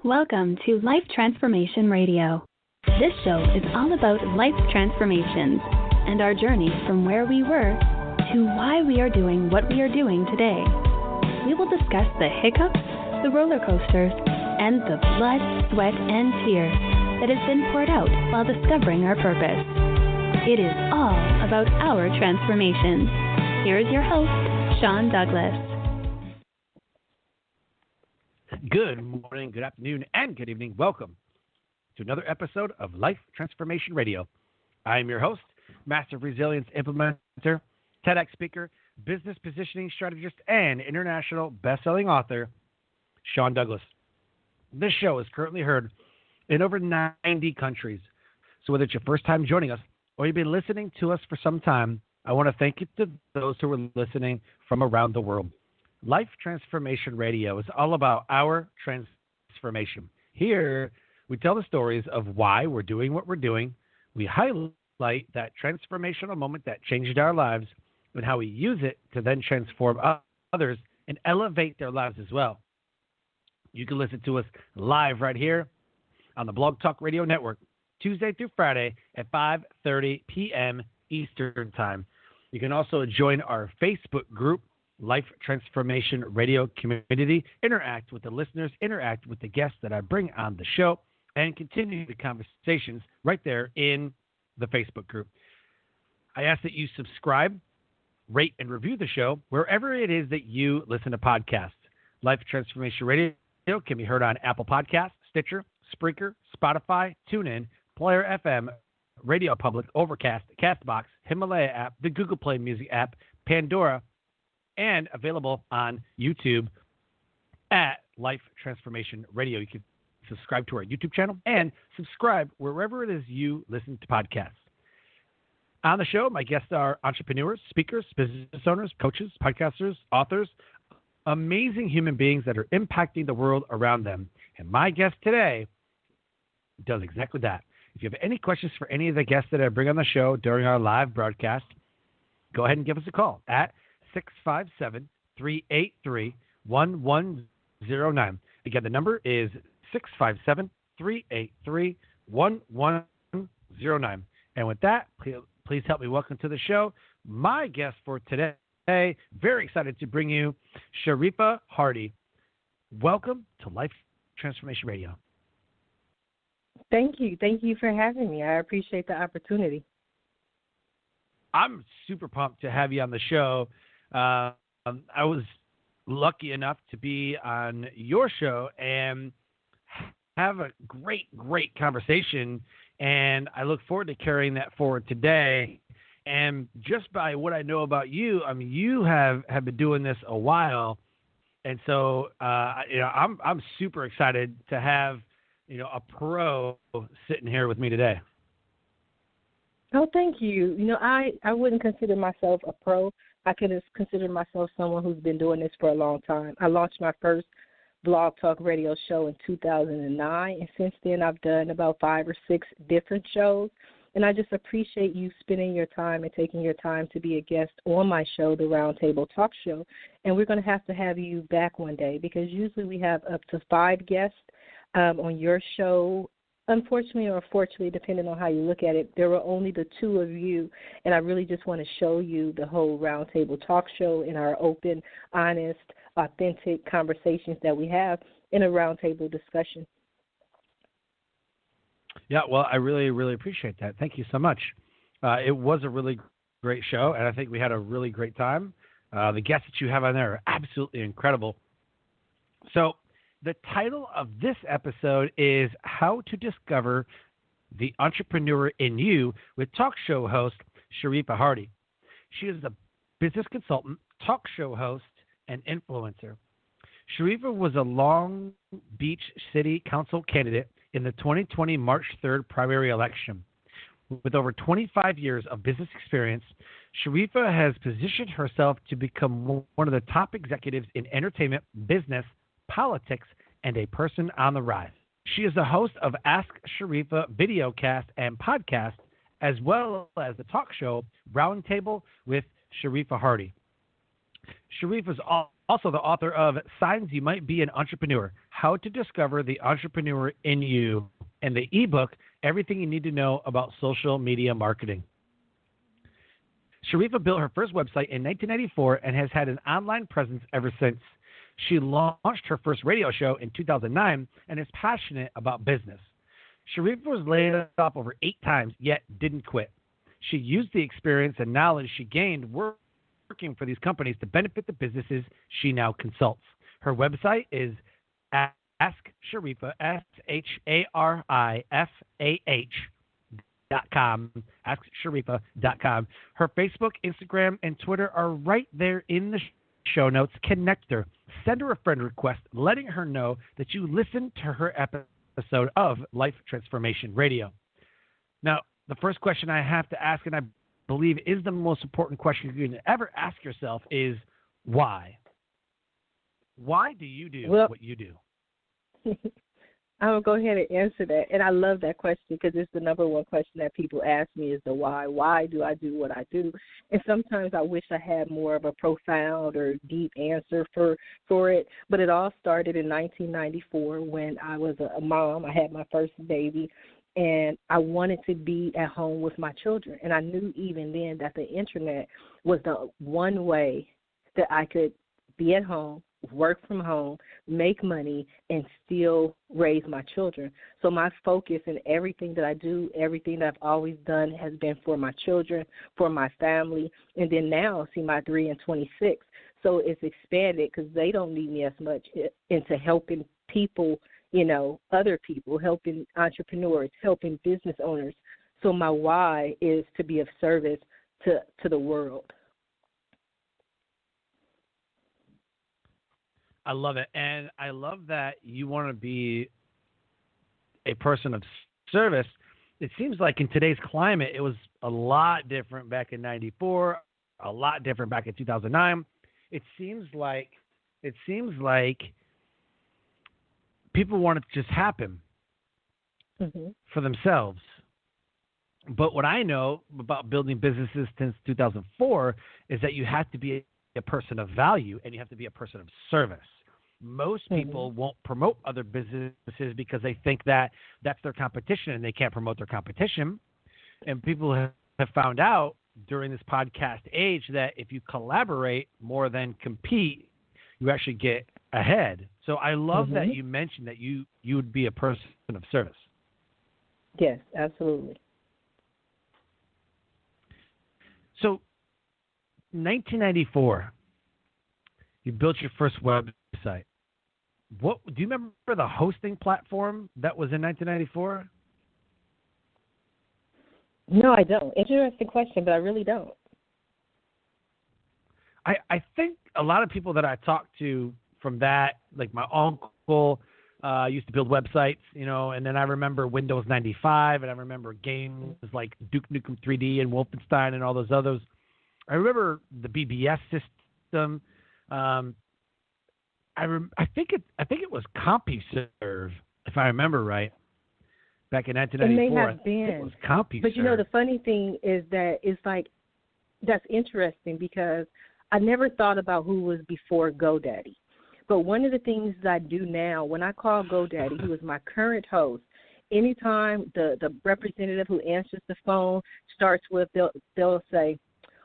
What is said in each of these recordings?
Welcome to Life Transformation Radio. This show is all about life transformations and our journey from where we were to why we are doing what we are doing today. We will discuss the hiccups, the roller coasters, and the blood, sweat, and tears that has been poured out while discovering our purpose. It is all about our transformations. Here is your host, Sean Douglas. Good morning, good afternoon, and good evening. Welcome to another episode of Life Transformation Radio. I am your host, Master Resilience Implementer, TEDx speaker, business positioning strategist, and international best-selling author, Sean Douglas. This show is currently heard in over 90 countries. So whether it's your first time joining us or you've been listening to us for some time, I want to thank you to those who are listening from around the world. Life Transformation Radio is all about our transformation. Here, we tell the stories of why we're doing what we're doing. We highlight that transformational moment that changed our lives and how we use it to then transform others and elevate their lives as well. You can listen to us live right here on the Blog Talk Radio Network, Tuesday through Friday at 5:30 p.m. Eastern Time. You can also join our Facebook group, Life Transformation Radio Community, interact with the listeners, interact with the guests that I bring on the show, and continue the conversations right there in the Facebook group. I ask that you subscribe, rate, and review the show wherever it is that you listen to podcasts. Life Transformation Radio can be heard on Apple Podcasts, Stitcher, Spreaker, Spotify, TuneIn, Player FM, Radio Public, Overcast, CastBox, Himalaya app, the Google Play Music app, Pandora, and available on YouTube at Life Transformation Radio. You can subscribe to our YouTube channel and subscribe wherever it is you listen to podcasts. On the show, my guests are entrepreneurs, speakers, business owners, coaches, podcasters, authors, amazing human beings that are impacting the world around them. And my guest today does exactly that. If you have any questions for any of the guests that I bring on the show during our live broadcast, go ahead and give us a call at 657-383-1109. Again, the number is 657-383-1109. And with that, please help me welcome to the show my guest for today. Very excited to bring you Sharifah Hardie. Welcome to Life Transformation Radio. Thank you. Thank you for having me. I appreciate the opportunity. I'm super pumped to have you on the show. I was lucky enough to be on your show and have a great conversation, and I look forward to carrying that forward today. And just by what I know about you, I mean, you have been doing this a while, and so I'm super excited to have a pro sitting here with me today. Oh, thank you. I wouldn't consider myself a pro. I could consider myself someone who's been doing this for a long time. I launched my first blog talk radio show in 2009, and since then I've done about 5 or 6 different shows. And I just appreciate you spending your time and taking your time to be a guest on my show, the Roundtable Talk Show. And we're going to have you back one day, because usually we have up to 5 guests on your show. Unfortunately or fortunately, depending on how you look at it, there were only the 2 of you, and I really just want to show you the whole Roundtable Talk Show in our open, honest, authentic conversations that we have in a roundtable discussion. Yeah, well, I really, really appreciate that. Thank you so much. It was a really great show, and I think we had a really great time. The guests that you have on there are absolutely incredible. So the title of this episode is How to Discover the Entrepreneur in You with talk show host Sharifah Hardie. She is a business consultant, talk show host, and influencer. Sharifah was a Long Beach City Council candidate in the 2020 March 3rd primary election. With over 25 years of business experience, Sharifah has positioned herself to become one of the top executives in entertainment, business, politics, and a person on the rise. She is the host of Ask Sharifah videocast and podcast, as well as the talk show Roundtable with Sharifah Hardie. Sharifah is also the author of Signs You Might Be an Entrepreneur, How to Discover the Entrepreneur in You, and the ebook, Everything You Need to Know About Social Media Marketing. Sharifah built her first website in 1994 and has had an online presence ever since. She launched her first radio show in 2009 and is passionate about business. Sharifah was laid off over 8 times, yet didn't quit. She used the experience and knowledge she gained working for these companies to benefit the businesses she now consults. Her website is Ask Sharifah, SHARIFAH.com, AskSharifah.com. Her Facebook, Instagram, and Twitter are right there in the show notes. Connect her. Send her a friend request letting her know that you listened to her episode of Life Transformation Radio. Now, the first question I have to ask, and I believe is the most important question you can ever ask yourself, is why? Why do you do what you do? I'm going to go ahead and answer that. And I love that question because it's the number one question that people ask me is the why. Why do I do what I do? And sometimes I wish I had more of a profound or deep answer for it. But it all started in 1994 when I was a mom. I had my first baby, and I wanted to be at home with my children. And I knew even then that the Internet was the one way that I could be at home, work from home, make money, and still raise my children. So my focus in everything that I do, everything that I've always done has been for my children, for my family, and then now, see, my 3 and 26. So it's expanded because they don't need me as much into helping people, other people, helping entrepreneurs, helping business owners. So my why is to be of service to the world. I love it. And I love that you want to be a person of service. It seems like in today's climate, it was a lot different back in 94, a lot different back in 2009. It seems like people want it to just happen for themselves. But what I know about building businesses since 2004 is that you have to be a person of value and you have to be a person of service. Most people won't promote other businesses because they think that that's their competition and they can't promote their competition. And people have found out during this podcast age that if you collaborate more than compete, you actually get ahead. So I love that you mentioned that you would be a person of service. Yes, absolutely. So 1994, you built your first website. What do you remember the hosting platform that was in 1994? No, I don't. Interesting question, but I really don't. I think a lot of people that I talked to from that, like my uncle used to build websites, and then I remember Windows 95, and I remember games like Duke Nukem 3D and Wolfenstein and all those others. I remember the BBS system. I think it was CompuServe, if I remember right, back in 1994. It may have been. It was CompuServe. But the funny thing is that it's like that's interesting because I never thought about who was before GoDaddy. But one of the things that I do now, when I call GoDaddy, who is my current host, anytime the representative who answers the phone starts with, they'll say,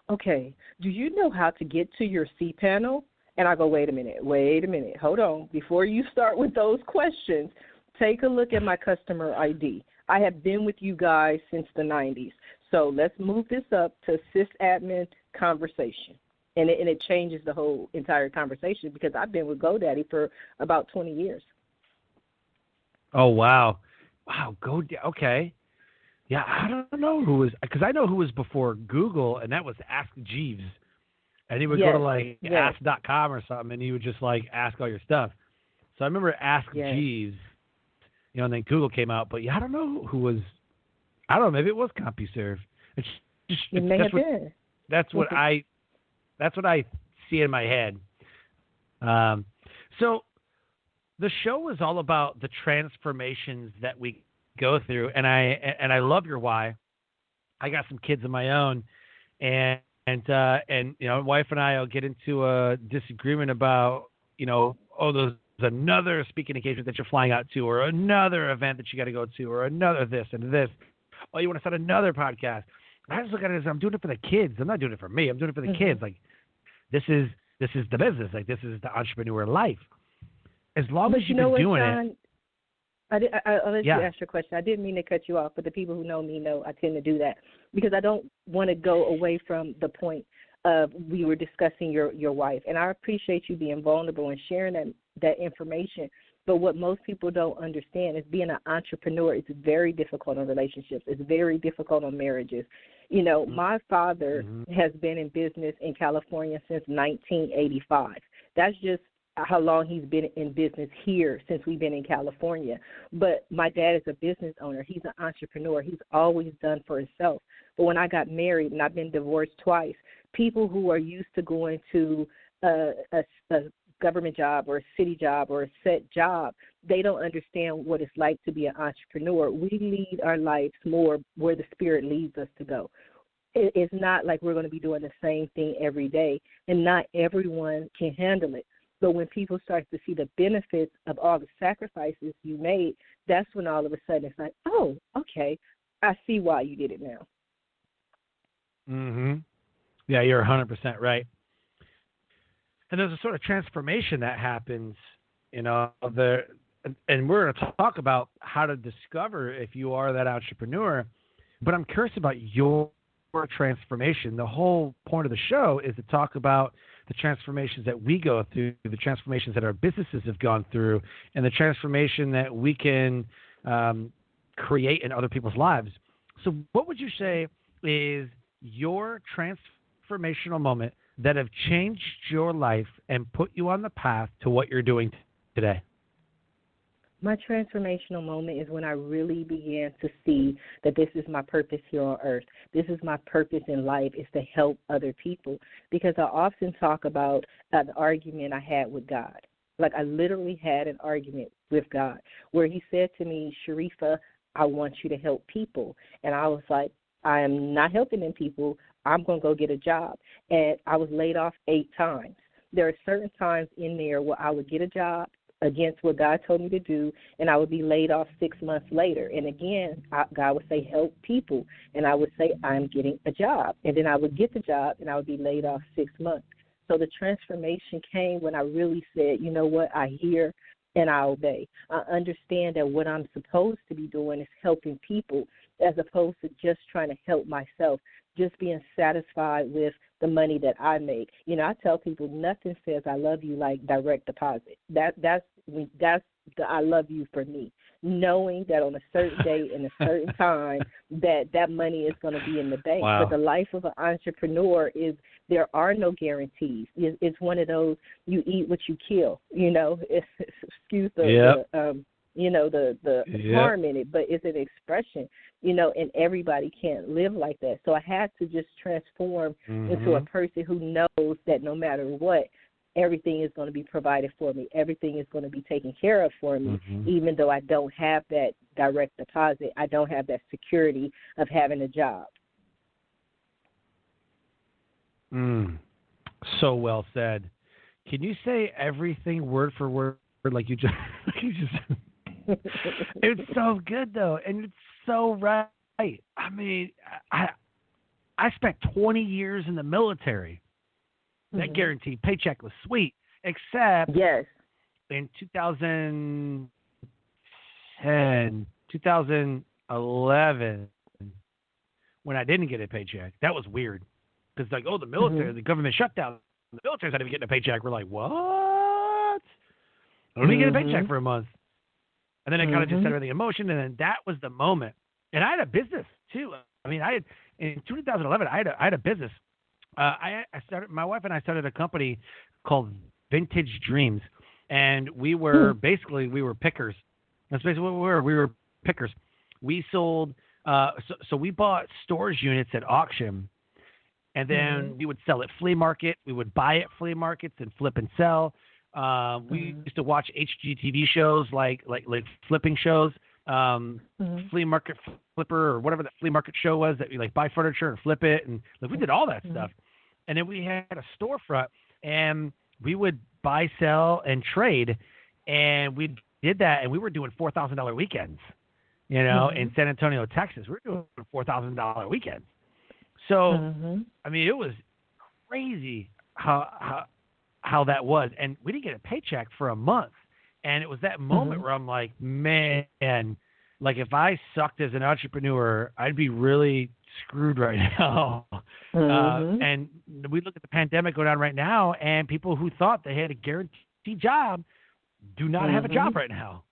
okay, do you know how to get to your cPanel? And I go, wait a minute, hold on. Before you start with those questions, take a look at my customer ID. I have been with you guys since the 90s. So let's move this up to sysadmin conversation. And it changes the whole entire conversation because I've been with GoDaddy for about 20 years. Oh, wow. Wow, GoDaddy. Okay. Yeah, I don't know who was, because I know who was before Google, and that was Ask Jeeves. And he would go to ask.com or something, and he would just ask all your stuff. So I remember Ask Jeeves, and then Google came out. But I don't know who was, I don't know, maybe it was CompuServe. It may have been. That's what I see in my head. So the show is all about the transformations that we go through, and I love your why. I got some kids of my own, and my wife and I will get into a disagreement about those another speaking engagement that you're flying out to, or another event that you got to go to, or another this and this. Oh, you want to start another podcast. I just look at it as I'm doing it for the kids. I'm not doing it for me. I'm doing it for the kids. Like, this is the business. Like, this is the entrepreneur life. As long as you've been doing it. I'll let you ask your question. I didn't mean to cut you off, but the people who know me know I tend to do that because I don't want to go away from the point of we were discussing your wife. And I appreciate you being vulnerable and sharing that information. But what most people don't understand is being an entrepreneur is very difficult on relationships. It's very difficult on marriages. You know, my father has been in business in California since 1985. That's just how long he's been in business here since we've been in California. But my dad is a business owner. He's an entrepreneur. He's always done for himself. But when I got married, and I've been divorced twice, people who are used to going to a government job or a city job or a set job, they don't understand what it's like to be an entrepreneur. We lead our lives more where the Spirit leads us to go. It's not like we're going to be doing the same thing every day, and not everyone can handle it. But when people start to see the benefits of all the sacrifices you made, that's when all of a sudden it's like, oh, okay, I see why you did it now. Yeah, you're 100% right. And there's a sort of transformation that happens, you know, and we're going to talk about how to discover if you are that entrepreneur. But I'm curious about your transformation. The whole point of the show is to talk about the transformations that we go through, the transformations that our businesses have gone through, and the transformation that we can create in other people's lives. So what would you say is your transformational moment that have changed your life and put you on the path to what you're doing today? My transformational moment is when I really began to see that this is my purpose here on earth. This is my purpose in life, is to help other people. Because I often talk about an argument I had with God. Like, I literally had an argument with God where he said to me, Sharifah, I want you to help people. And I was like, I am not helping them people. I'm going to go get a job. And I was laid off 8 times. There are certain times in there where I would get a job against what God told me to do, and I would be laid off 6 months later. And again, God would say, help people. And I would say, I'm getting a job. And then I would get the job, and I would be laid off 6 months. So the transformation came when I really said, you know what, I hear and I obey. I understand that what I'm supposed to be doing is helping people as opposed to just trying to help myself, just being satisfied with the money that I make. You know, I tell people nothing says I love you like direct deposit. That's the I love you for me, knowing that on a certain day and a certain time that money is going to be in the bank. Wow. But the life of an entrepreneur is there are no guarantees. It's one of those you eat what you kill. You know, excuse the harm in it, but it's an expression, you know, and everybody can't live like that. So I had to just transform into a person who knows that no matter what, everything is going to be provided for me. Everything is going to be taken care of for me, even though I don't have that direct deposit. I don't have that security of having a job. So well said. Can you say everything word for word like you just It's so good, though, and it's so right. I mean, I spent 20 years in the military. That guaranteed paycheck was sweet, except in 2011, when I didn't get a paycheck. That was weird because, like, the military, the government shutdown, the military's not even getting a paycheck. We're like, what? I don't even get a paycheck for a month. And then it kind of just set everything in motion, and then that was the moment. And I had a business too. I mean, in 2011, I had a business. My wife and I started a company called Vintage Dreams, and we were we were pickers. That's basically what we were. We were pickers. We sold. So we bought storage units at auction, and then we would sell at flea market. We would buy at flea markets and flip and sell. We used to watch HGTV shows like flipping shows, flea market flipper or whatever the flea market show was that we like buy furniture and flip it, and like we did all that stuff. And then we had a storefront, and we would buy, sell, and trade. And we did that, and we were doing $4,000 weekends, you know, in San Antonio, Texas. We were doing $4,000 weekends. So, I mean, it was crazy how that was. And we didn't get a paycheck for a month. And it was that moment where I'm like, man, like if I sucked as an entrepreneur, I'd be really screwed right now. And we look at the pandemic going on right now, and people who thought they had a guaranteed job do not have a job right now.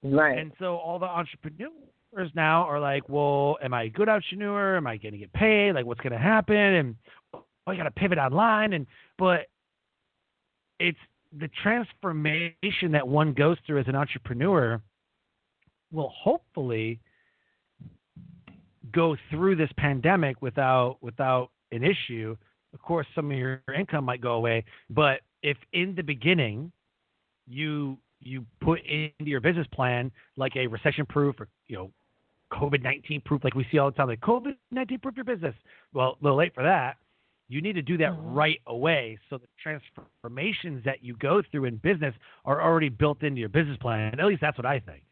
Right. And so all the entrepreneurs now are like, well, am I a good entrepreneur? Am I going to get paid? Like, what's going to happen? And I got to pivot online. But it's the transformation that one goes through as an entrepreneur will hopefully go through this pandemic without an issue. Of course, some of your income might go away, but if in the beginning you put into your business plan like a recession-proof or, you know, COVID-19 proof, like we see all the time, like COVID-19 proof your business. Well, a little late for that. You need to do that right away, so the transformations that you go through in business are already built into your business plan. At least that's what I think.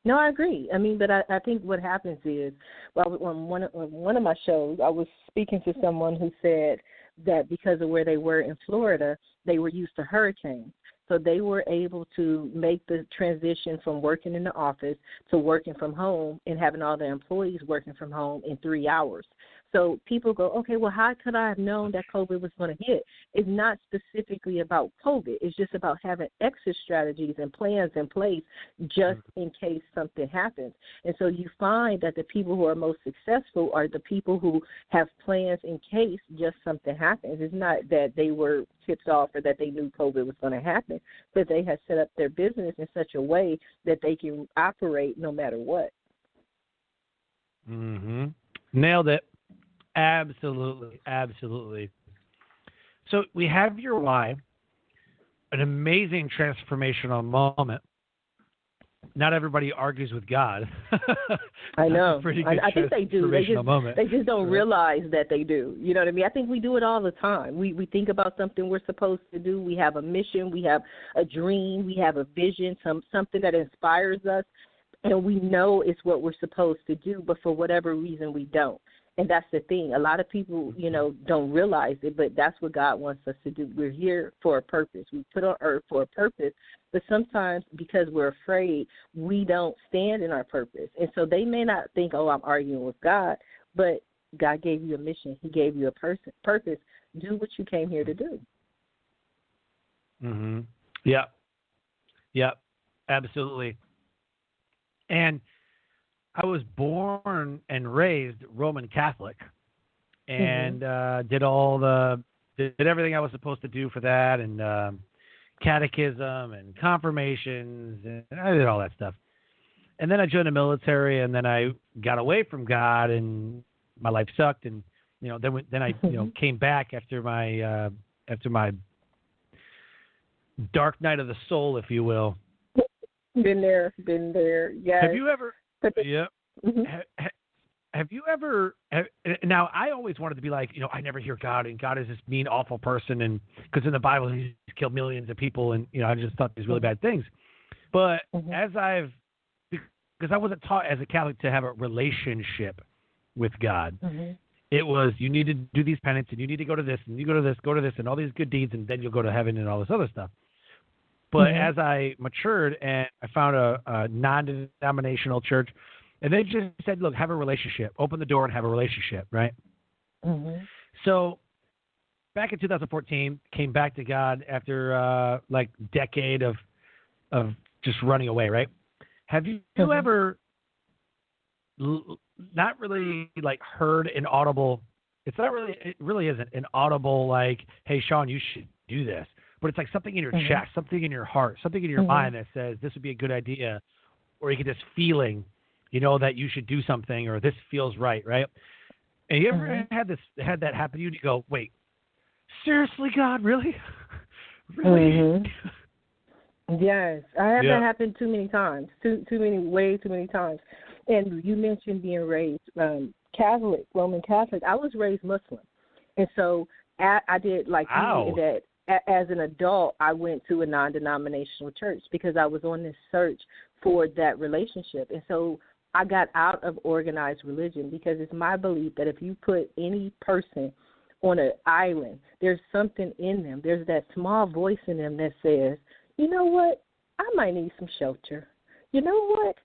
No, I agree. I mean, but I think what happens is, well, on one of my shows, I was speaking to someone who said that because of where they were in Florida, they were used to hurricanes. So they were able to make the transition from working in the office to working from home and having all their employees working from home in 3 hours. So people go, okay, well, how could I have known that COVID was going to hit? It's not specifically about COVID. It's just about having exit strategies and plans in place just in case something happens. And so you find that the people who are most successful are the people who have plans in case just something happens. It's not that they were tipped off or that they knew COVID was going to happen, but they have set up their business in such a way that they can operate no matter what. Nailed it. Absolutely. So we have your why, an amazing transformational moment. Not everybody argues with God. I know. I think they do. They just don't realize that they do. You know what I mean? I think we do it all the time. We think about something we're supposed to do. We have a mission. We have a dream. We have a vision, something that inspires us, and we know it's what we're supposed to do, but for whatever reason we don't. And that's the thing. A lot of people, you know, don't realize it, but that's what God wants us to do. We're here for a purpose. We put on earth for a purpose, but sometimes because we're afraid, we don't stand in our purpose. And so they may not think, oh, I'm arguing with God, but God gave you a mission. He gave you a purpose. Do what you came here to do. Yep. Absolutely. And I was born and raised Roman Catholic, and did everything I was supposed to do for that, and catechism and confirmations, and I did all that stuff. And then I joined the military, and then I got away from God, and my life sucked. And then I came back after my dark night of the soul, if you will. Been there. Yes. Have you ever? Yeah. Have you ever? Now, I always wanted to be like, I never hear God, and God is this mean, awful person, and because in the Bible he's killed millions of people, and I just thought these really bad things. But because I wasn't taught as a Catholic to have a relationship with God. It was, you need to do these penance, and you need to go to this, and you go to this, and all these good deeds, and then you'll go to heaven and all this other stuff. But as I matured and I found a non-denominational church, and they just said, look, have a relationship. Open the door and have a relationship, right? So back in 2014, came back to God after decade of just running away, right? Have you ever not really heard an audible, it really isn't an audible hey, Sean, you should do this. But it's like something in your chest, something in your heart, something in your mind that says this would be a good idea, or you get this feeling, that you should do something, or this feels right? And you ever had that happen to you? And you go, wait, seriously, God, really? Really? Yes, I had that happen too many times, way too many times. And you mentioned being raised Catholic, Roman Catholic. I was raised Muslim, and so I did that. as an adult, I went to a non-denominational church because I was on this search for that relationship. And so I got out of organized religion because it's my belief that if you put any person on an island, there's something in them. There's that small voice in them that says, you know what, I might need some shelter. You know what,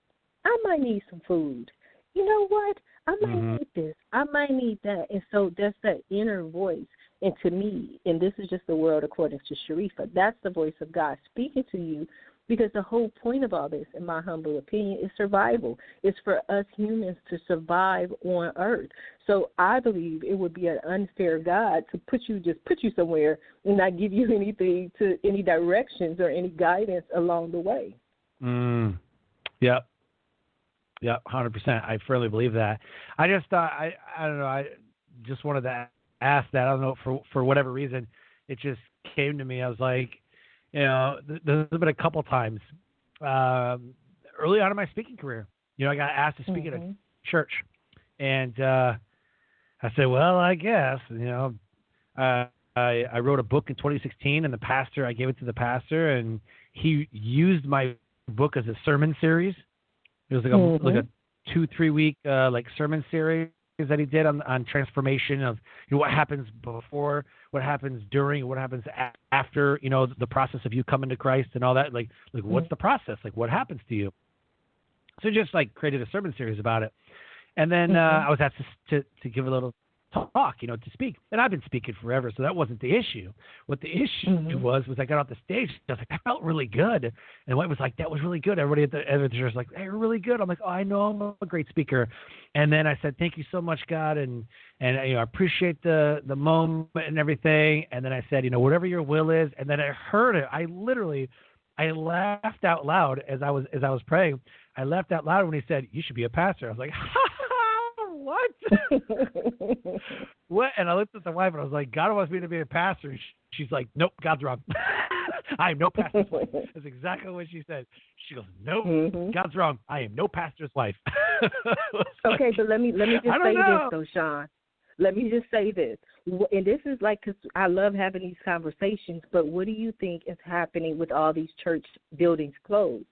I might need some food. You know what, I might need this. I might need that. And so that's that inner voice. And to me, and this is just the world according to Sharifah, that's the voice of God speaking to you, because the whole point of all this, in my humble opinion, is survival. It's for us humans to survive on earth. So I believe it would be an unfair God to put you somewhere and not give you anything, to any directions or any guidance along the way. Yep. Yep, 100%. I firmly believe that. I just thought, I don't know, I just wanted to ask that. I don't know, for whatever reason, it just came to me. I was like, you know, there's been a couple times early on in my speaking career. You know, I got asked to speak at a church, and I said, well, I guess, you know, I wrote a book in 2016, and I gave it to the pastor, and he used my book as a sermon series. It was like a 2-3 week like sermon series that he did on transformation of, you know, what happens before, what happens during, what happens after, you know, the process of you coming to Christ and all that. Like what's the process? Like, what happens to you? So just like created a sermon series about it. And then I was asked to give a little talk, you know, to speak. And I've been speaking forever, so that wasn't the issue. What the issue was I got off the stage. I was like, that felt really good. And White was like, that was really good. Everybody at the editor was like, hey, you're really good. I'm like, oh, I know I'm a great speaker. And then I said, thank you so much, God, and you know, I appreciate the moment and everything. And then I said, you know, whatever your will is. And then I heard it. I laughed out loud as I was praying. I laughed out loud when he said, you should be a pastor. I was like, what? What? And I looked at the wife and I was like, God wants me to be a pastor. She's like, nope, God's wrong. I am no pastor's wife. That's exactly what she said. She goes, nope, God's wrong. I am no pastor's wife. Okay, but let me just say this though, Sean. Let me just say this. And this is like, because I love having these conversations, but what do you think is happening with all these church buildings closed?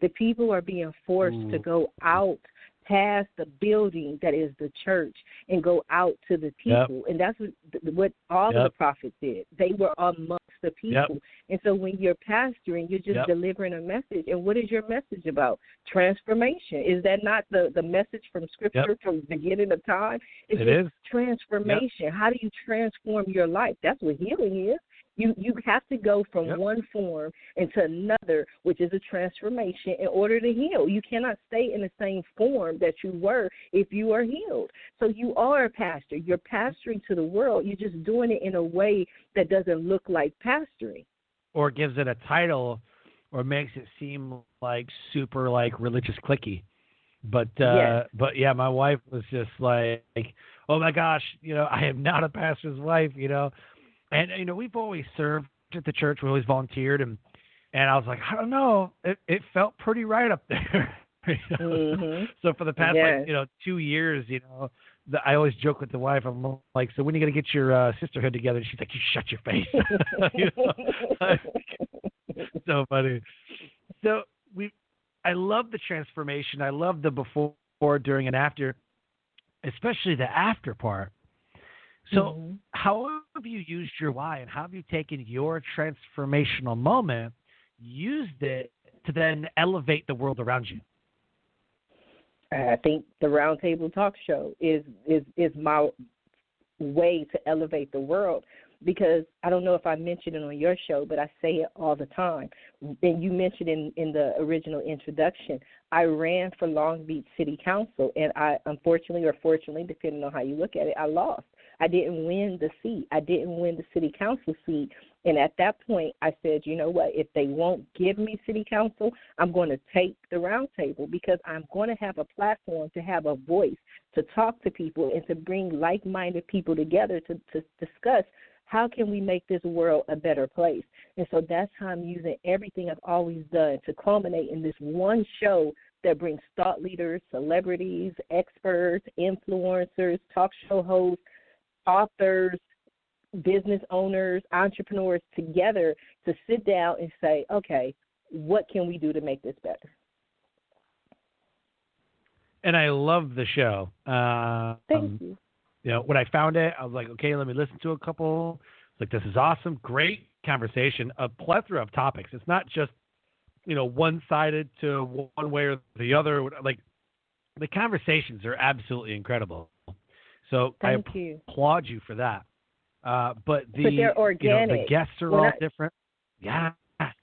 The people are being forced to go out past the building that is the church and go out to the people. And that's what all of the prophets did. They were amongst the people. And so when you're pastoring, you're just delivering a message. And what is your message about? Transformation. Is that not the message from Scripture from the beginning of time? It is transformation. How do you transform your life? That's what healing is. You have to go from one form into another, which is a transformation, in order to heal. You cannot stay in the same form that you were if you are healed. So you are a pastor. You're pastoring to the world. You're just doing it in a way that doesn't look like pastoring. Or gives it a title or makes it seem like super like religious cliquey. But yeah, my wife was just like, oh my gosh, you know, I am not a pastor's wife, you know. And, you know, we've always served at the church. We always volunteered. And I was like, I don't know. It felt pretty right up there. You know? So for the past, 2 years, you know, I always joke with the wife. I'm like, so when are you going to get your sisterhood together? And she's like, you shut your face. You know? So funny. So I love the transformation. I love the before, during, and after, especially the after part. So how have you used your why, and how have you taken your transformational moment, used it to then elevate the world around you? I think the Roundtable Talk Show is my way to elevate the world, because I don't know if I mentioned it on your show, but I say it all the time. And you mentioned in the original introduction, I ran for Long Beach City Council, and I, unfortunately or fortunately, depending on how you look at it, I lost. I didn't win the seat. I didn't win the city council seat. And at that point, I said, you know what, if they won't give me city council, I'm going to take the Roundtable, because I'm going to have a platform to have a voice, to talk to people, and to bring like-minded people together to discuss how can we make this world a better place. And so that's how I'm using everything I've always done to culminate in this one show that brings thought leaders, celebrities, experts, influencers, talk show hosts, authors, business owners, entrepreneurs together to sit down and say, okay, what can we do to make this better? And I love the show. Thank you. You know, when I found it, I was like, okay, let me listen to a couple. Like, this is awesome. Great conversation, a plethora of topics. It's not just, you know, one-sided to one way or the other. Like, the conversations are absolutely incredible. So Thank I you. applaud you for that. But they're organic. You know, the guests are all different. Yeah.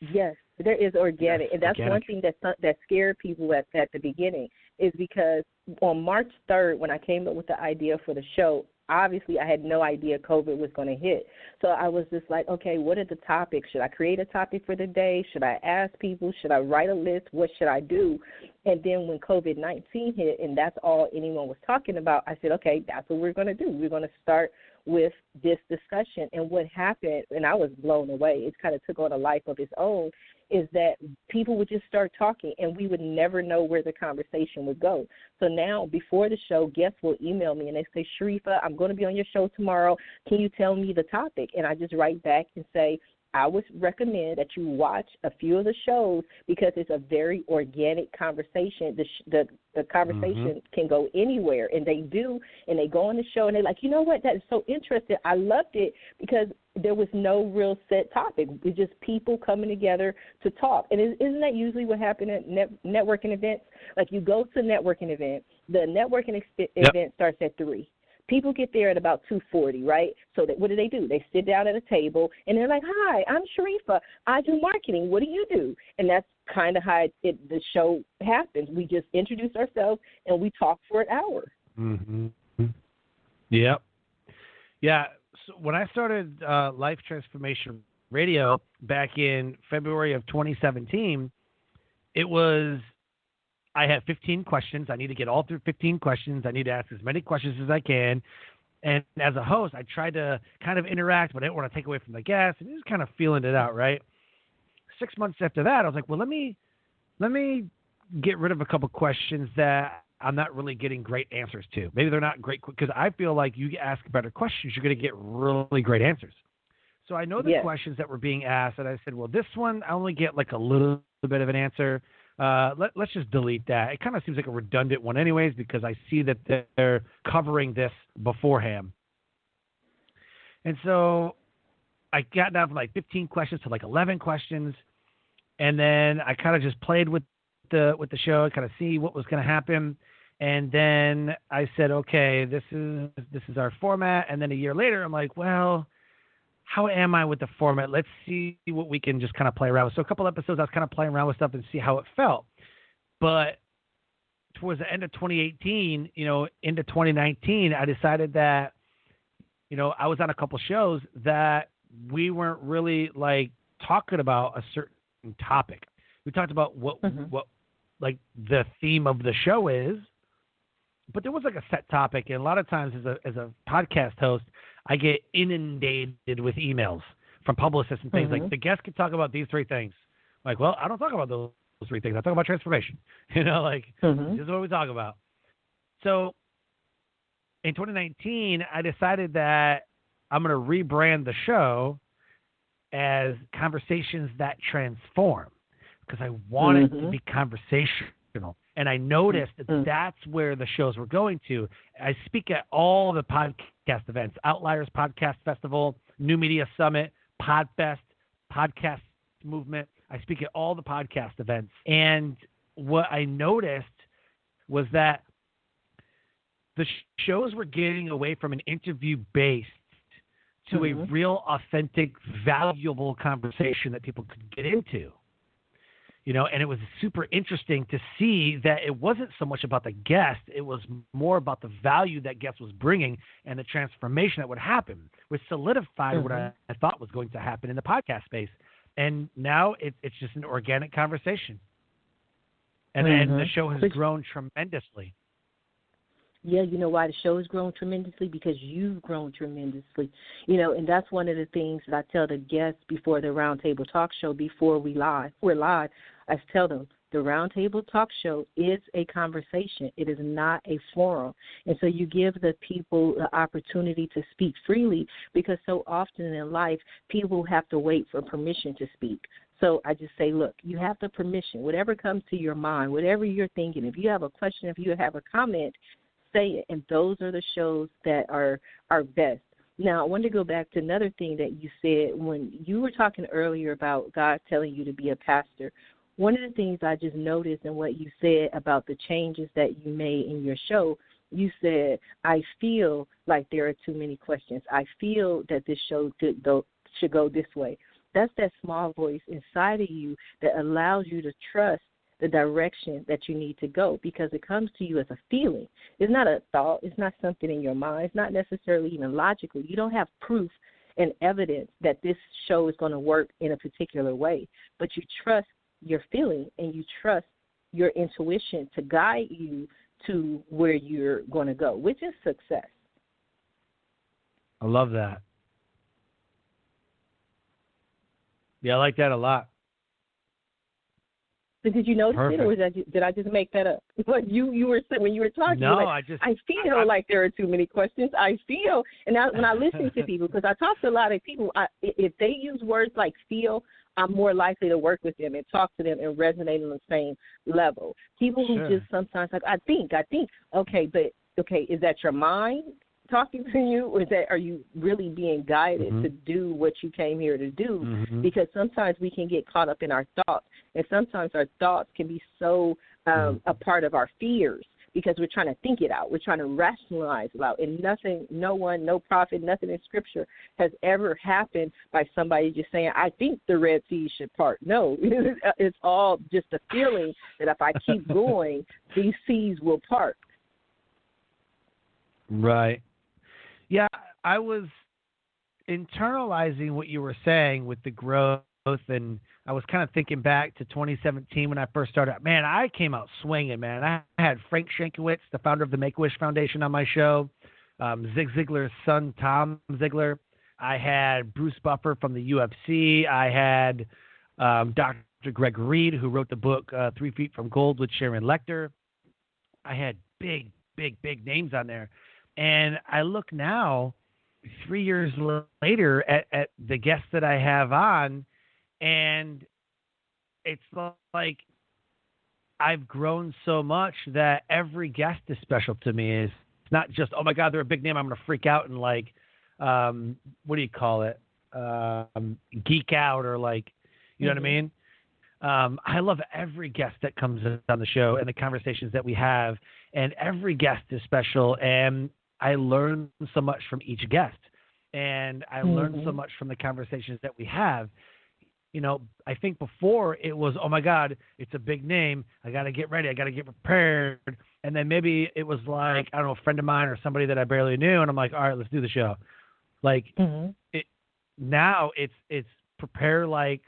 Yes, there is organic, and that's organic. one thing that scared people at the beginning, is because on March 3rd, when I came up with the idea for the show, obviously I had no idea COVID was going to hit. So I was just like, okay, what are the topics? Should I create a topic for the day? Should I ask people? Should I write a list? What should I do? And then when COVID-19 hit, and that's all anyone was talking about, I said, okay, that's what we're going to do. We're going to start with this discussion. And what happened, and I was blown away, it kind of took on a life of its own, is that people would just start talking, and we would never know where the conversation would go. So now, before the show, guests will email me, and they say, Sharifah, I'm going to be on your show tomorrow. Can you tell me the topic? And I just write back and say, I would recommend that you watch a few of the shows because it's a very organic conversation. The conversation can go anywhere, and they do, and they go on the show, and they're like, you know what, that is so interesting. I loved it because there was no real set topic. It's just people coming together to talk. And isn't that usually what happens at networking events? Like, you go to a networking event, the networking event starts at 3. People get there at about 2:40, right? So what do? They sit down at a table, and they're like, hi, I'm Sharifah. I do marketing. What do you do? And that's kind of how the show happens. We just introduce ourselves, and we talk for an hour. Mm-hmm. Yep. Yeah. So when I started Life Transformation Radio back in February of 2017, it was, I had 15 questions. I need to get all through 15 questions. I need to ask as many questions as I can. And as a host, I tried to kind of interact, but I didn't want to take away from the guests, and just kind of feeling it out, right? 6 months after that, I was like, well, let me get rid of a couple questions that I'm not really getting great answers to. Maybe they're not great, because I feel like you ask better questions, you're going to get really great answers. So I know the questions that were being asked, and I said, well, this one, I only get like a little bit of an answer. Let's just delete that. It kind of seems like a redundant one anyways, because I see that they're covering this beforehand. And so I got down from like 15 questions to like 11 questions. And then I kind of just played with the show, kind of see what was going to happen. And then I said, okay, this is our format. And then a year later, I'm like, well, how am I with the format? Let's see what we can just kind of play around with. So a couple episodes, I was kind of playing around with stuff and see how it felt. But towards the end of 2018, into 2019, I decided that, I was on a couple shows that we weren't really like talking about a certain topic. We talked about what like the theme of the show is, but there was like a set topic. And a lot of times as a podcast host, I get inundated with emails from publicists and things like, the guest could talk about these 3 things. Like, well, I don't talk about those 3 things. I talk about transformation. This is what we talk about. So in 2019, I decided that I'm going to rebrand the show as Conversations That Transform, because I want it to be conversational. And I noticed that that's where the shows were going to. I speak at all the podcast events, Outliers Podcast Festival, New Media Summit, PodFest, Podcast Movement. I speak at all the podcast events. And what I noticed was that the shows were getting away from an interview-based to a real, authentic, valuable conversation that people could get into. And it was super interesting to see that it wasn't so much about the guest. It was more about the value that guest was bringing and the transformation that would happen, which solidified what I thought was going to happen in the podcast space. And now it's just an organic conversation. And the show has grown tremendously. Yeah, you know why the show has grown tremendously? Because you've grown tremendously. And that's one of the things that I tell the guests before the Roundtable Talk Show, before we're live. I tell them the Roundtable Talk Show is a conversation. It is not a forum. And so you give the people the opportunity to speak freely, because so often in life people have to wait for permission to speak. So I just say, look, you have the permission. Whatever comes to your mind, whatever you're thinking, if you have a question, if you have a comment, say it. And those are the shows that are best. Now, I wanted to go back to another thing that you said when you were talking earlier about God telling you to be a pastor. One of the things I just noticed in what you said about the changes that you made in your show, you said, I feel like there are too many questions. I feel that this show should go this way. That's that small voice inside of you that allows you to trust the direction that you need to go, because it comes to you as a feeling. It's not a thought. It's not something in your mind. It's not necessarily even logical. You don't have proof and evidence that this show is going to work in a particular way, but you trust your feeling and you trust your intuition to guide you to where you're going to go, which is success. I love that. Yeah, I like that a lot. So did you notice Perfect. it, or did I just make that up? What you were when you were talking? No, like, I feel like there are too many questions. I feel, and when I listen to people, because I talk to a lot of people, if they use words like feel, I'm more likely to work with them and talk to them and resonate on the same level. People who just sometimes like, I think, okay, is that your mind talking to you, or are you really being guided to do what you came here to do? Mm-hmm. Because sometimes we can get caught up in our thoughts, and sometimes our thoughts can be so a part of our fears, because we're trying to think it out. We're trying to rationalize it out. And nothing, no one, no prophet, nothing in Scripture has ever happened by somebody just saying, I think the Red Sea should part. No, it's all just a feeling that if I keep going, these seas will part. Right. Yeah, I was internalizing what you were saying with the growth, and I was kind of thinking back to 2017 when I first started. Man, I came out swinging, man. I had Frank Shankowitz, the founder of the Make-A-Wish Foundation, on my show, Zig Ziglar's son, Tom Ziglar. I had Bruce Buffer from the UFC. I had Dr. Greg Reed, who wrote the book 3 Feet from Gold with Sharon Lecter. I had big names on there. And I look now, 3 years later, at the guests that I have on, and it's like I've grown so much that every guest is special to me. It's not just, oh, my God, they're a big name, I'm going to freak out and, like, what do you call it, geek out, or, like, you know what I mean? I love every guest that comes on the show and the conversations that we have, and every guest is special, and I learn so much from each guest, and I learn so much from the conversations that we have. You know, I think before it was, oh, my God, it's a big name. I got to get ready. I got to get prepared. And then maybe it was like, I don't know, a friend of mine or somebody that I barely knew, and I'm like, all right, let's do the show. Like, now it's prepare like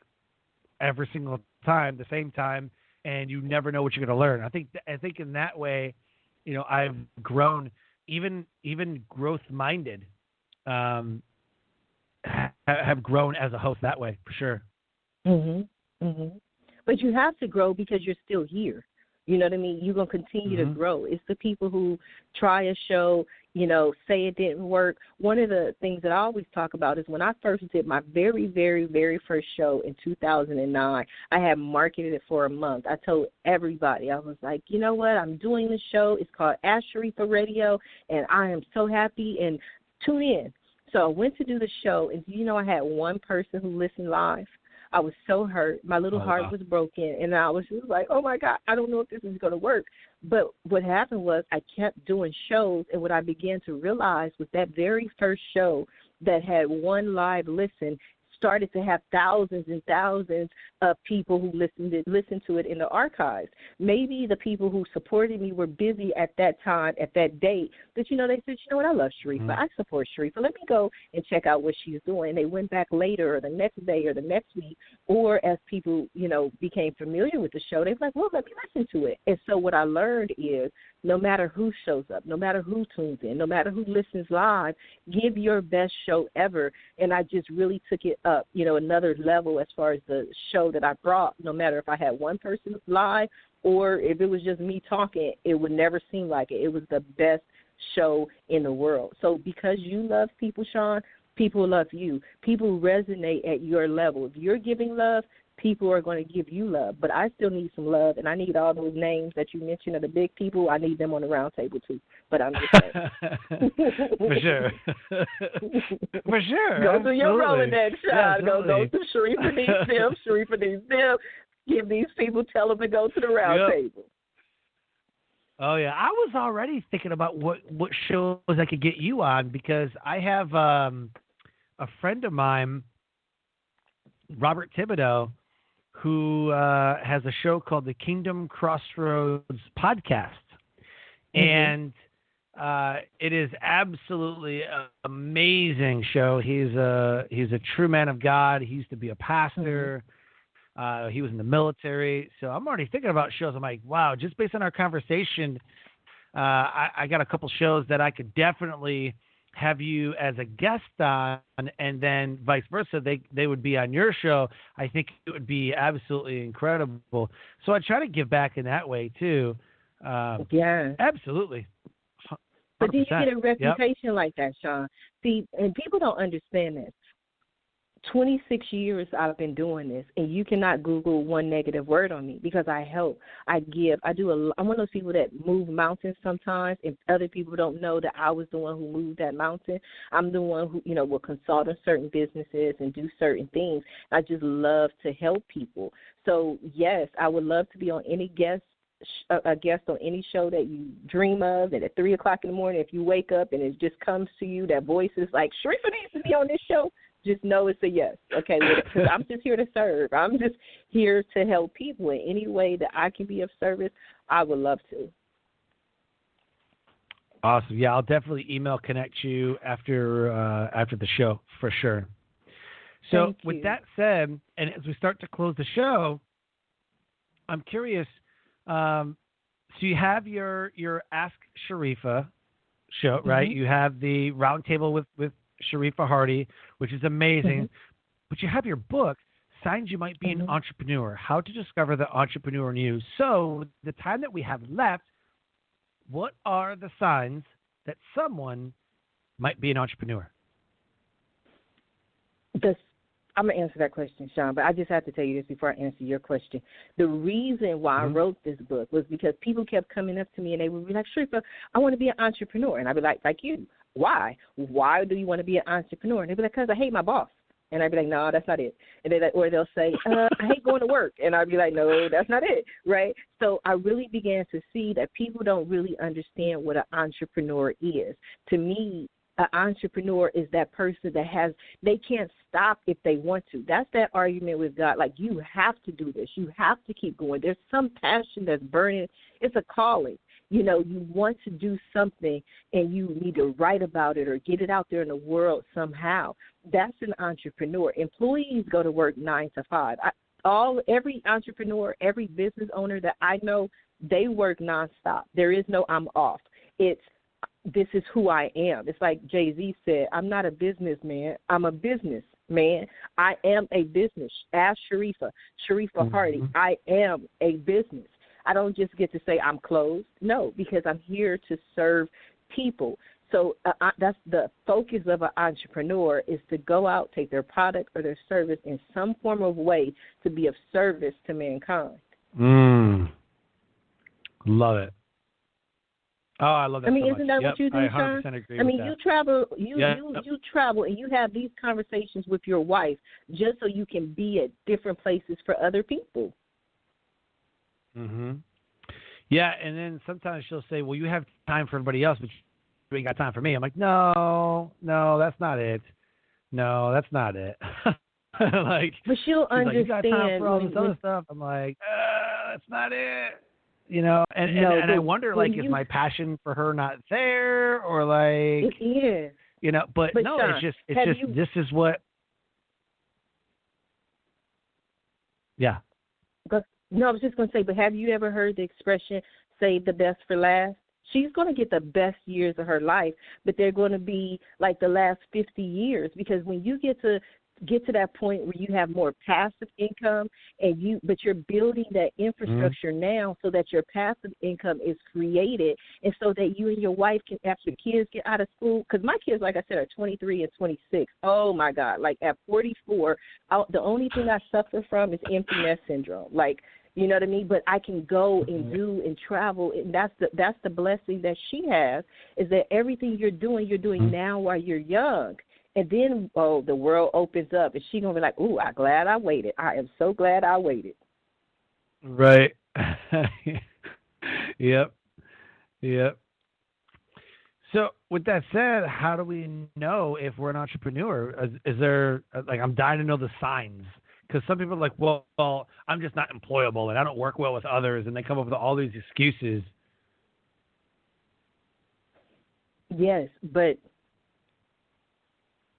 every single time, the same time, and you never know what you're going to learn. I think in that way, you know, I've grown, even growth-minded, have grown as a host that way, for sure. But you have to grow because you're still here. You know what I mean? You're going to continue to grow. It's the people who try a show, you know, say it didn't work. One of the things that I always talk about is when I first did my very, very, very first show in 2009, I had marketed it for a month. I told everybody, I was like, you know what? I'm doing this show. It's called Ask Sharifah Radio, and I am so happy, and tune in. So I went to do the show, and you know, I had one person who listened live. I was so hurt. My little heart was broken, and I was just like, oh, my God, I don't know if this is going to work. But what happened was I kept doing shows, and what I began to realize was that very first show that had one live listen started to have thousands and thousands of people who listened to it in the archives. Maybe the people who supported me were busy at that time, at that date, but, you know, they said, you know what, I love Sharifah. I support Sharifah. Let me go and check out what she's doing. They went back later or the next day or the next week, or as people, you know, became familiar with the show, they were like, well, let me listen to it. And so what I learned is no matter who shows up, no matter who tunes in, no matter who listens live, give your best show ever. And I just really took it up, you know, another level as far as the show show that I brought, no matter if I had one person live or if it was just me talking, it would never seem like it. It was the best show in the world. So because you love people, Sean, people love you. People resonate at your level. If you're giving love, people are going to give you love. But I still need some love, and I need all those names that you mentioned of the big people. I need them on the round table too. But I'm just saying. For sure. For sure. Go through your Rolodex, Sean. Go to Sharifah needs them. Sharifah needs them. Give these people, tell them to go to the round table. Oh, yeah. I was already thinking about what shows I could get you on, because I have a friend of mine, Robert Thibodeau, who has a show called the Kingdom Crossroads Podcast. And it is absolutely an amazing show. He's a true man of God. He used to be a pastor. He was in the military. So I'm already thinking about shows. I'm like, wow, just based on our conversation, I got a couple shows that I could definitely have you as a guest on, and then vice versa. They would be on your show. I think it would be absolutely incredible. So I try to give back in that way too. Yeah. Absolutely. 100%. But do you get a reputation like that, Sean? See, and people don't understand this. 26 years I've been doing this, and you cannot Google one negative word on me, because I help, I give, I'm one of those people that move mountains sometimes, and other people don't know that I was the one who moved that mountain. I'm the one who, will consult on certain businesses and do certain things. I just love to help people. So, yes, I would love to be on any a guest on any show that you dream of, and at 3 o'clock in the morning, if you wake up and it just comes to you, that voice is like, Sharifah needs to be on this show, just know it's a yes, okay? Because I'm just here to serve. I'm just here to help people in any way that I can be of service. I would love to. Awesome. Yeah, I'll definitely email connect you after the show for sure. So with that said, and as we start to close the show, I'm curious. So you have your Ask Sharifah show, right? You have the roundtable with Sharifah Hardie, which is amazing. But you have your book, Signs You Might Be an Entrepreneur, How to Discover the Entrepreneur in You. So the time that we have left, what are the signs that someone might be an entrepreneur? I'm going to answer that question, Sean, but I just have to tell you this before I answer your question. The reason why I wrote this book was because people kept coming up to me and they would be like, Sharifah, I want to be an entrepreneur. And I'd be like you. Why? Why do you want to be an entrepreneur? And they'd be like, because I hate my boss. And I'd be like, no, that's not it. And or they'll say, I hate going to work. And I'd be like, no, that's not it, right? So I really began to see that people don't really understand what an entrepreneur is. To me, an entrepreneur is that person that they can't stop if they want to. That's that argument with God. Like, you have to do this. You have to keep going. There's some passion that's burning. It's a calling. You want to do something and you need to write about it or get it out there in the world somehow. That's an entrepreneur. Employees go to work 9 to 5. Every entrepreneur, every business owner that I know, they work nonstop. There is no I'm off. This is who I am. It's like Jay-Z said, I'm not a businessman. I'm a businessman. I am a business. Ask Sharifah Hardie. I am a business. I don't just get to say I'm closed. No, because I'm here to serve people. So that's the focus of an entrepreneur, is to go out, take their product or their service in some form of way to be of service to mankind. Love it. Oh, I love that. I mean, so isn't much. that what you do, I Sean? 100% agree I mean, with that. you travel, you travel, and you have these conversations with your wife just so you can be at different places for other people. Yeah, and then sometimes she'll say, well, you have time for everybody else, but you ain't got time for me. I'm like, no, that's not it. No, that's not it. But she'll understand. Like, you got time for all this other stuff. I'm like, that's not it. And I wonder, like, is my passion for her not there, or like, it is. But no, Sean, it's just this is what. Yeah. No, I was just going to say, but have you ever heard the expression, save the best for last? She's going to get the best years of her life, but they're going to be like the last 50 years, because when you get to get to that point where you have more passive income, but you're building that infrastructure now so that your passive income is created, and so that you and your wife can, after kids get out of school, because my kids, like I said, are 23 and 26. Oh my God! Like at 44, the only thing I suffer from is empty nest syndrome. Like, you know what I mean? But I can go and do and travel, and that's the blessing that she has, is that everything you're doing now while you're young. And then, the world opens up, and she's going to be like, ooh, I'm glad I waited. I am so glad I waited. Right. Yep. So with that said, how do we know if we're an entrepreneur? Is there, like, I'm dying to know the signs. Because some people are like, well, I'm just not employable, and I don't work well with others, and they come up with all these excuses. Yes, but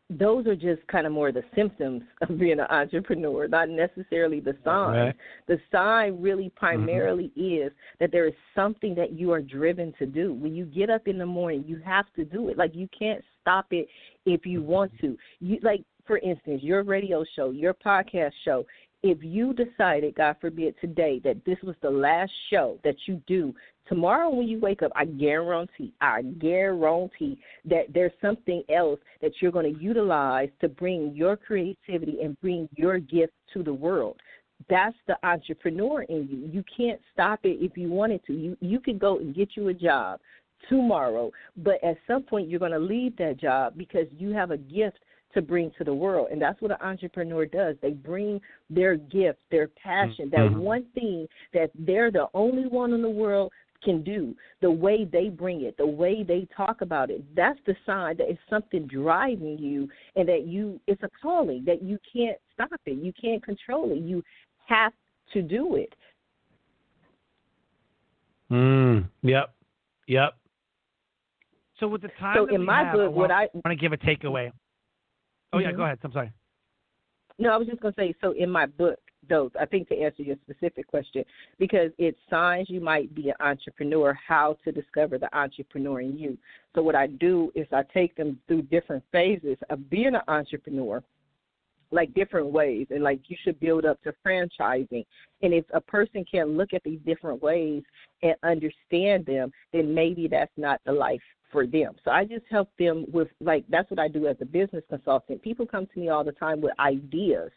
those are just kind of more the symptoms of being an entrepreneur, not necessarily the sign. Right. The sign really primarily is that there is something that you are driven to do. When you get up in the morning, you have to do it. Like, you can't stop it if you want to. Like, for instance, your radio show, your podcast show, if you decided, God forbid, today that this was the last show that you do, tomorrow when you wake up, I guarantee that there's something else that you're going to utilize to bring your creativity and bring your gift to the world. That's the entrepreneur in you. You can't stop it if you wanted to. You could go and get you a job tomorrow, but at some point you're going to leave that job because you have a gift to bring to the world. And that's what an entrepreneur does. They bring their gift, their passion, that one thing that they're the only one in the world can do, the way they bring it, the way they talk about it. That's the sign that it's something driving you, and that it's a calling, that you can't stop it. You can't control it. You have to do it. Yep. So with the time in my book, I want to give a takeaway. Oh, yeah, go ahead. I'm sorry. No, I was just going to say, so in my book, those, I think, to answer your specific question, because it's signs you might be an entrepreneur, how to discover the entrepreneur in you. So what I do is I take them through different phases of being an entrepreneur, like different ways, and like you should build up to franchising. And if a person can look at these different ways and understand them, then maybe that's not the life for them. So I just help them with, like, that's what I do as a business consultant. People come to me all the time with ideas.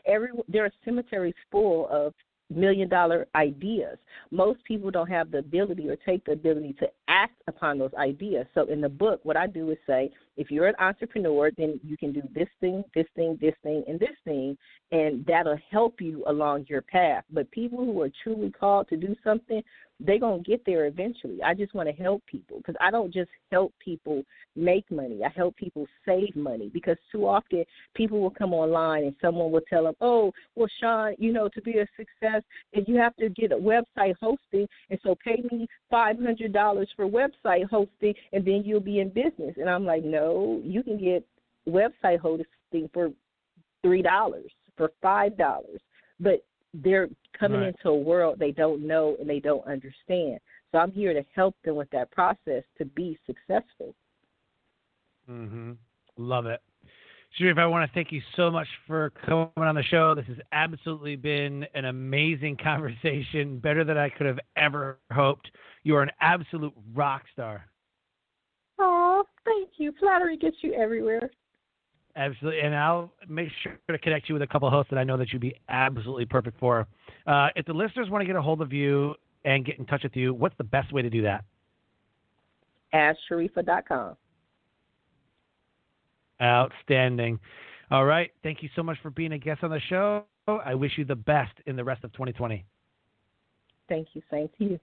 There are cemeteries full of million-dollar ideas. Most people don't have the ability or take the ability to act upon those ideas. So in the book, what I do is say, if you're an entrepreneur, then you can do this thing, this thing, this thing, and this thing, and that'll help you along your path. But people who are truly called to do something, they're going to get there eventually. I just want to help people, because I don't just help people make money. I help people save money, because too often people will come online and someone will tell them, oh, well, Sean, to be a success, you have to get a website hosting, and so pay me $500 for website hosting, and then you'll be in business. And I'm like, no, you can get website hosting for $3, for $5. But they're coming into a world they don't know and they don't understand. So I'm here to help them with that process to be successful. Love it. Sharifah, I want to thank you so much for coming on the show. This has absolutely been an amazing conversation, better than I could have ever hoped. You are an absolute rock star. Oh, thank you. Flattery gets you everywhere. Absolutely, and I'll make sure to connect you with a couple of hosts that I know that you'd be absolutely perfect for. If the listeners want to get a hold of you and get in touch with you, what's the best way to do that? AskSharifah.com. Outstanding. All right, thank you so much for being a guest on the show. I wish you the best in the rest of 2020. Thank you. Same to you.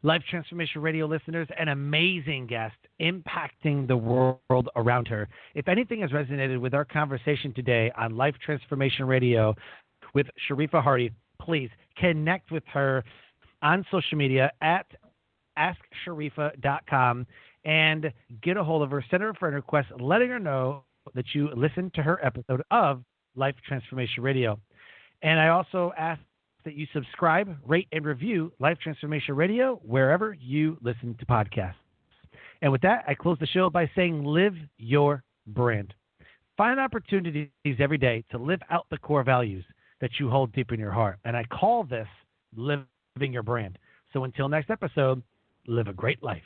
Life Transformation Radio listeners, an amazing guest impacting the world around her. If anything has resonated with our conversation today on Life Transformation Radio with Sharifah Hardie, please connect with her on social media at AskSharifah.com and get a hold of her. Send her a friend request letting her know that you listened to her episode of Life Transformation Radio. And I also ask that you subscribe, rate, and review Life Transformation Radio wherever you listen to podcasts. And with that, I close the show by saying live your brand. Find opportunities every day to live out the core values that you hold deep in your heart. And I call this living your brand. So until next episode, live a great life.